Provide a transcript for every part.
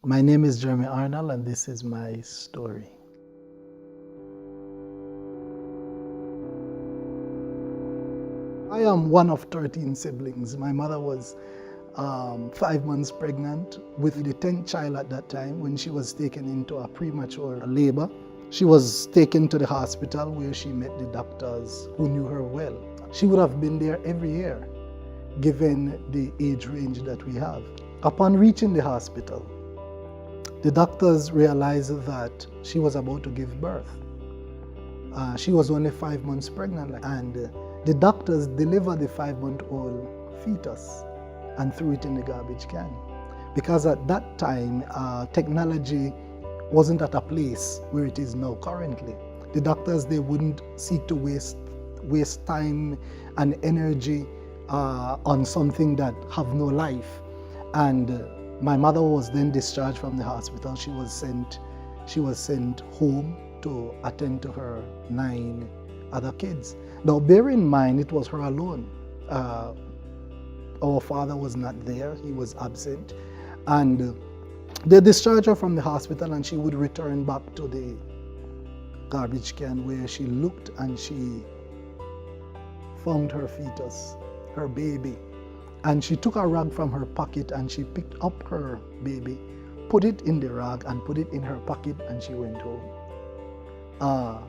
My name is Jeremy Arnold, and this is my story. I am one of 13 siblings. My mother was 5 months pregnant with the 10th child at that time when she was taken into a premature labor. She was taken to the hospital where she met the doctors who knew her well. She would have been there every year, given the age range that we have. Upon reaching the hospital, the doctors realized that she was about to give birth. She was only 5 months pregnant, and the doctors delivered the 5-month-old fetus and threw it in the garbage can. Because at that time, technology wasn't at a place where it is now currently. The doctors, they wouldn't seek to waste time and energy on something that have no life. And my mother was then discharged from the hospital. She was sent home to attend to her 9 other kids. Now, bear in mind, it was her alone. Our father was not there, he was absent. And they discharged her from the hospital, and she would return back to the garbage can, where she looked and she found her fetus, her baby. And she took a rag from her pocket and she picked up her baby, put it in the rag and put it in her pocket, and she went home.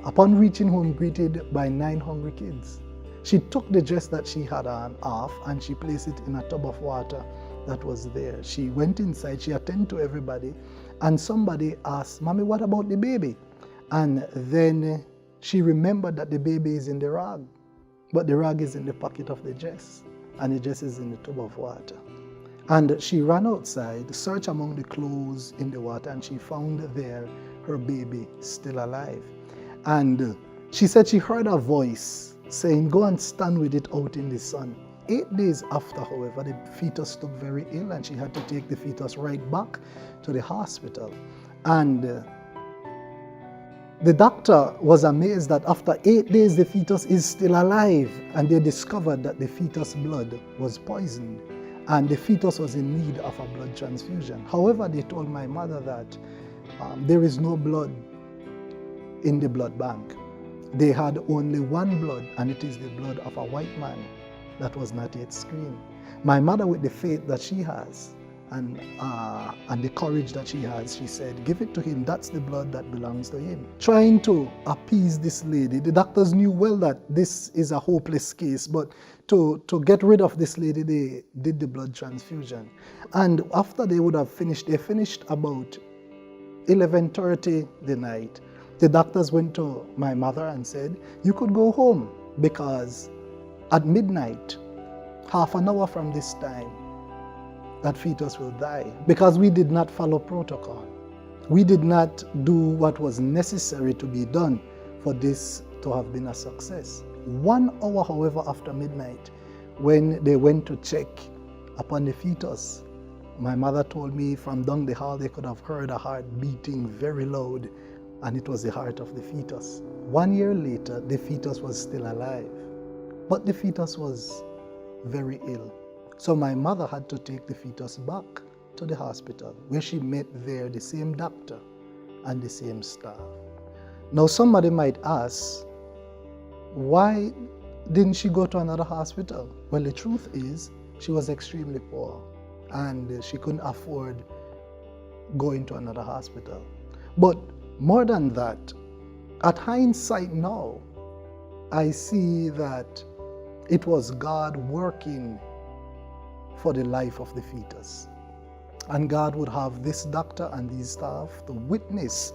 Upon reaching home, greeted by 9 hungry kids, she took the dress that she had on off and she placed it in a tub of water that was there. She went inside, she attended to everybody, and somebody asked, "Mommy, what about the baby?" And then she remembered that the baby is in the rag, but the rag is in the pocket of the dress, and the dress is in the tub of water. And she ran outside, searched among the clothes in the water, and she found there her baby still alive. And she said she heard a voice saying, "Go and stand with it out in the sun." 8 days after, however, the fetus took very ill, and she had to take the fetus right back to the hospital. And the doctor was amazed that after 8 days, the fetus is still alive, and they discovered that the fetus blood was poisoned, and the fetus was in need of a blood transfusion. However, they told my mother that there is no blood in the blood bank. They had only one blood, and it is the blood of a white man that was not yet screened. My mother, with the faith that she has and the courage that she has, she said, "Give it to him. That's the blood that belongs to him." Trying to appease this lady, the doctors knew well that this is a hopeless case, but to get rid of this lady, they did the blood transfusion. And after they would have finished, they finished about 11:30 the night. The doctors went to my mother and said, "You could go home, because at midnight, half an hour from this time, that fetus will die," because we did not follow protocol. We did not do what was necessary to be done for this to have been a success. 1 hour, however, after midnight, when they went to check upon the fetus, my mother told me from down the hall they could have heard a heart beating very loud, and it was the heart of the fetus. 1 year later, the fetus was still alive, but the fetus was very ill. So my mother had to take the fetus back to the hospital, where she met there the same doctor and the same staff. Now somebody might ask, why didn't she go to another hospital? Well, the truth is, she was extremely poor, and she couldn't afford going to another hospital. But more than that, at hindsight now, I see that it was God working for the life of the fetus. And God would have this doctor and these staff to witness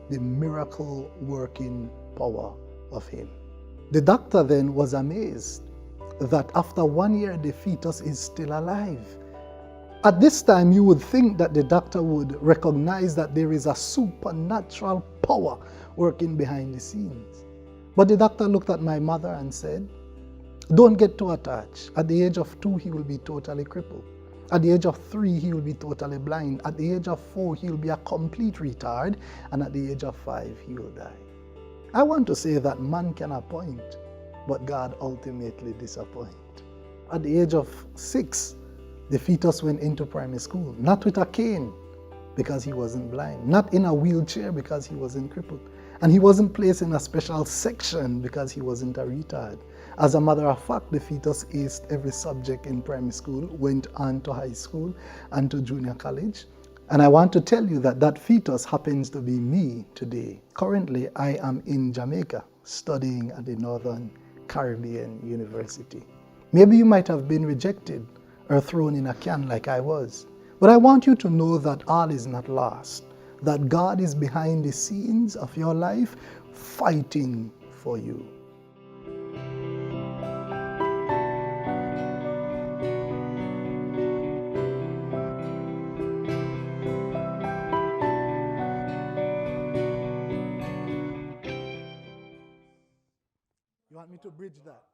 the miracle working power of him. The doctor then was amazed that after 1 year, the fetus is still alive. At this time, you would think that the doctor would recognize that there is a supernatural power working behind the scenes. But the doctor looked at my mother and said, "Don't get too attached. At the age of 2, he will be totally crippled. At the age of 3, he will be totally blind. At the age of 4, he will be a complete retard. And at the age of 5, he will die." I want to say that man can appoint, but God ultimately disappoints. At the age of 6, the fetus went into primary school, not with a cane, because he wasn't blind, not in a wheelchair because he wasn't crippled, and he wasn't placed in a special section because he wasn't a retard. As a matter of fact, the fetus aced every subject in primary school, went on to high school and to junior college. And I want to tell you that that fetus happens to be me today. Currently, I am in Jamaica studying at the Northern Caribbean University. Maybe you might have been rejected or thrown in a can like I was. But I want you to know that all is not lost, that God is behind the scenes of your life fighting for you. You want me to bridge that?